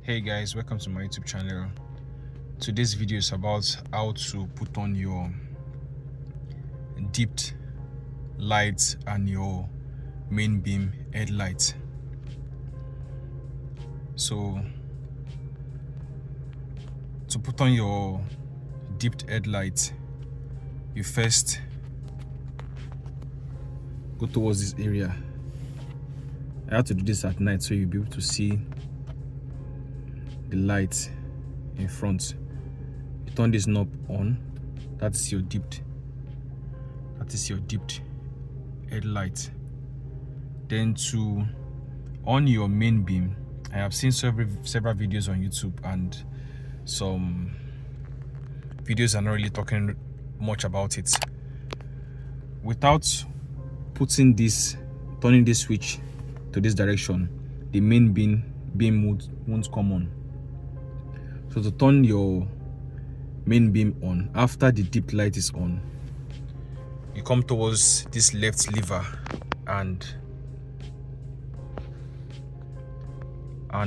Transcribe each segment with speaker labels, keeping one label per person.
Speaker 1: Hey guys, welcome to my YouTube channel. Today's video is about how to put on your dipped lights and your main beam headlight. So to put on your dipped headlight, you first go towards this area. I have to do this at night so you'll be able to see the light in front. You turn this knob on. That is your dipped headlight. Then to on your main beam, I have seen several videos on YouTube, and some videos are not really talking much about it. Without turning this switch to this direction, the main beam won't come on. So to turn your main beam on, after the dipped light is on, you come towards this left lever and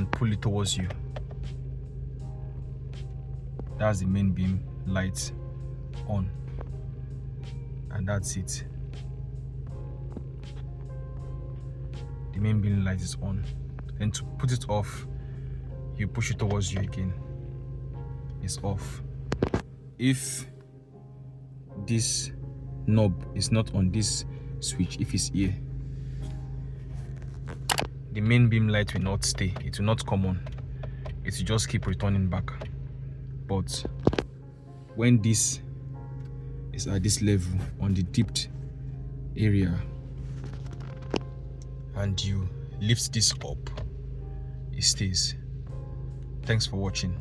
Speaker 1: pull it towards you. That's the main beam light on, and that's it. The main beam light is on. Then to put it off, you push it towards you again. It's off. If this knob is not on this switch, if it's here, the main beam light will not stay. It will not come on. It will just keep returning back. But when this is at this level on the dipped area and you lift this up, it stays. Thanks for watching.